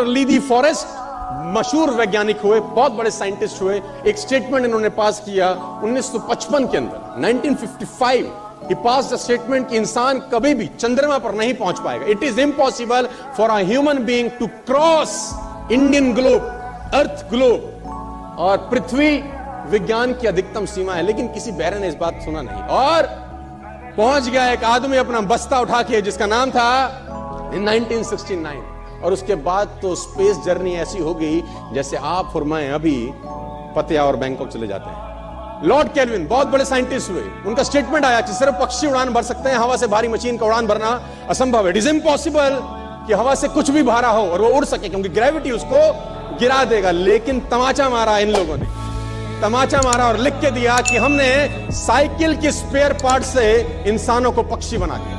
Doctor लीदी forest मशहूर वैज्ञानिक हुए, बहुत बड़े साइंटिस्ट हुए। एक स्टेटमेंट इन्होंने पास किया 1955 के अंदर, 1955 he passed a statement कि इंसान कभी भी चंद्रमा पर नहीं पहुंच पाएगा। It is impossible for a human being to cross Indian globe, earth globe, और पृथ्वी विज्ञान की अधिकतम सीमा है। लेकिन किसी बहरे ने इस बात सुना नहीं, और पहुंच गया एक आदमी अपना बस्ता उठा के, जिसका नाम था in 1969। और उसके बाद तो स्पेस जर्नी ऐसी हो गई जैसे आप और मैं अभी पतिया और बैंकॉक चले जाते हैं। लॉर्ड केल्विन बहुत बड़े साइंटिस्ट हुए, उनका स्टेटमेंट आया कि सिर्फ पक्षी उड़ान भर सकते हैं, हवा से भारी मशीन का उड़ान भरना असंभव है। इट इज इम्पॉसिबल कि हवा से कुछ भी भारा हो और वो उड़ सके, क्योंकि ग्रेविटी उसको गिरा देगा। लेकिन तमाचा मारा इन लोगों ने, तमाचा मारा और लिख के दिया कि हमने साइकिल के स्पेयर पार्ट से इंसानों को पक्षी बना दिया,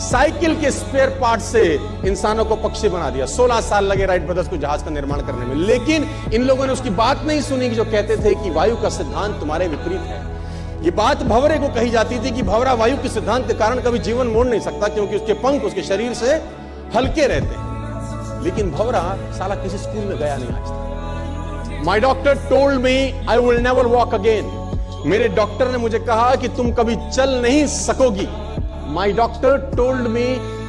साइकिल के स्पेयर पार्ट से इंसानों को पक्षी बना दिया। 16 साल लगे राइट ब्रदर्स को जहाज का निर्माण करने में, लेकिन इन लोगों ने उसकी बात नहीं सुनी कि जो कहते थे कि वायु का सिद्धांत तुम्हारे विपरीत है। ये बात भंवरे को कही जाती थी कि भंवरा वायु के सिद्धांत के कारण कभी जीवन मोड़ नहीं सकता, क्योंकि उसके पंख उसके शरीर से हल्के रहते हैं। लेकिन भंवरा साला किसी स्कूल में गया नहीं आज तक। माई doctor told me I will never walk again. मेरे डॉक्टर ने मुझे कहा कि तुम कभी चल नहीं सकोगी। My doctor told me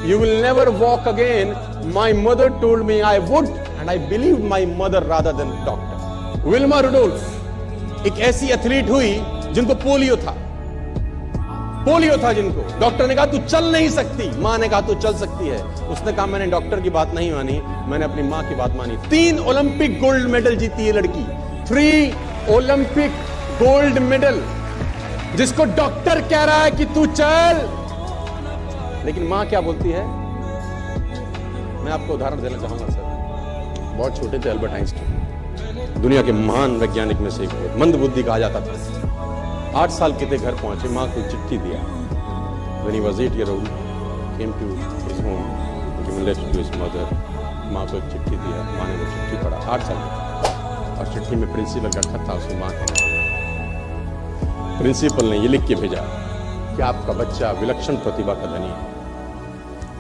you will never walk again. My mother told me I would, and I believed my mother rather than doctor. Wilma Rudolph एक ऐसी एथलीट हुई जिनको पोलियो था, जिनको डॉक्टर ने कहा तू चल नहीं सकती, मां ने कहा तू चल सकती है। उसने कहा मैंने डॉक्टर की बात नहीं मानी, मैंने अपनी मां की बात मानी। 3 ओलंपिक गोल्ड मेडल जीती है लड़की, 3 ओलंपिक गोल्ड मेडल, जिसको डॉक्टर कह रहा है कि तू चल। लेकिन मां क्या बोलती है? मैं आपको उदाहरण देना चाहूंगा सर। बहुत छोटे थे अल्बर्ट आइंस्टाइन, दुनिया के महान वैज्ञानिक में से एक, मंद बुद्धि कहा जाता था। 8 साल के थे, घर पहुंचे, मां को चिट्ठी दिया। When he was 8 years old, came to his home, given letter to his mother. मां को एक चिट्ठी दिया, मां ने वो चिट्ठी पढ़ा, 8 साल का, और चिट्ठी में प्रिंसिपल का खत था, उसमें मां का। प्रिंसिपल ने ये लिख के भेजा कि आपका बच्चा विलक्षण प्रतिभा का धनी है,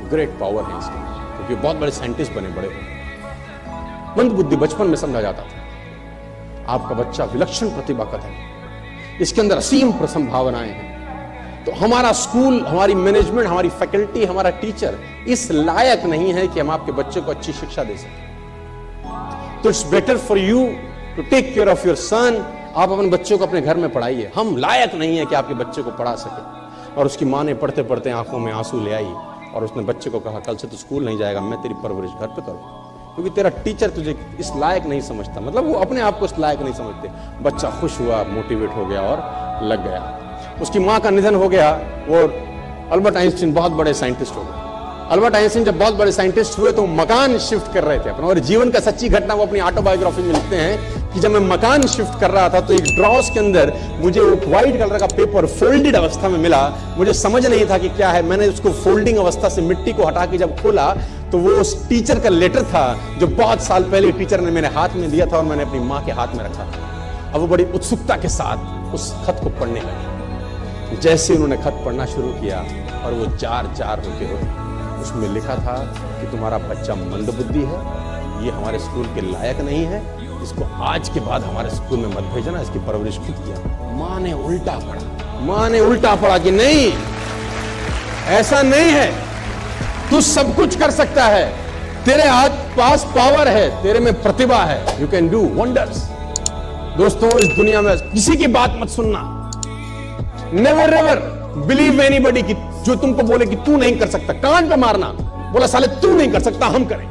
ग्रेट पावर है इसके, क्योंकि बहुत बड़े साइंटिस्ट बने, बड़े मंद बुद्धि बचपन में समझा जाता था। आपका बच्चा विलक्षण प्रतिभा का धनी, इसके अंदर असीम संभावनाएं हैं। तो हमारा स्कूल, हमारी मैनेजमेंट, हमारी फैकल्टी, हमारा टीचर इस लायक नहीं है कि हम आपके बच्चे को अच्छी शिक्षा दे सकें। तो it's better for you to take care of your son. आप अपने बच्चों को अपने घर में पढ़ाइए। हम लायक नहीं है कि आपके बच्चे को पढ़ा सके। और उसकी मां ने पढ़ते पढ़ते आंखों में आंसू ले आई और उसने बच्चे को कहा कल से तो स्कूल नहीं जाएगा, मैं तेरी परवरिश घर पे करूँ, क्योंकि तेरा टीचर तुझे इस लायक नहीं समझता। मतलब वो अपने आप को इस लायक नहीं समझते। बच्चा खुश हुआ, मोटिवेट हो गया और लग गया। उसकी मां का निधन हो गया। वो अल्बर्ट आइंस्टीन बहुत बड़े साइंटिस्ट हो गए। अल्बर्ट आइंस्टीन जब बहुत बड़े साइंटिस्ट हुए तो मकान शिफ्ट कर रहे थे अपना, और जीवन का सच्ची घटना वो अपनी ऑटोबायोग्राफी में लिखते हैं कि जब मैं मकान शिफ्ट कर रहा था तो एक ड्रॉस के अंदर मुझे एक व्हाइट कलर का पेपर फोल्डेड अवस्था में मिला। मुझे समझ नहीं था कि क्या है। मैंने उसको फोल्डिंग अवस्था से मिट्टी को हटा के जब खोला तो वो उस टीचर का लेटर था जो बहुत साल पहले टीचर ने मेरे हाथ में दिया था और मैंने अपनी माँ के हाथ में रखा था। अब वो बड़ी उत्सुकता के साथ उस खत को पढ़ने लगे। जैसे उन्होंने खत पढ़ना शुरू किया और वो जार जार होते हुए उसमें लिखा था कि तुम्हारा बच्चा मंदबुद्धि है, ये हमारे स्कूल के लायक नहीं है, इसको आज के बाद हमारे स्कूल में मत भेजना, इसकी परवरिश खुद किया। मां ने उल्टा पढ़ा, मां ने उल्टा पढ़ा कि नहीं, ऐसा नहीं है, तू सब कुछ कर सकता है, तेरे हाथ पास पावर है, तेरे में प्रतिभा है, यू कैन डू वंडर्स। दोस्तों, इस दुनिया में किसी की बात मत सुनना। नेवर एवर बिलीव एनीबॉडी कि जो तुमको बोले कि तू नहीं कर सकता, कान पे मारना, बोला साले तू नहीं कर सकता, हम करें।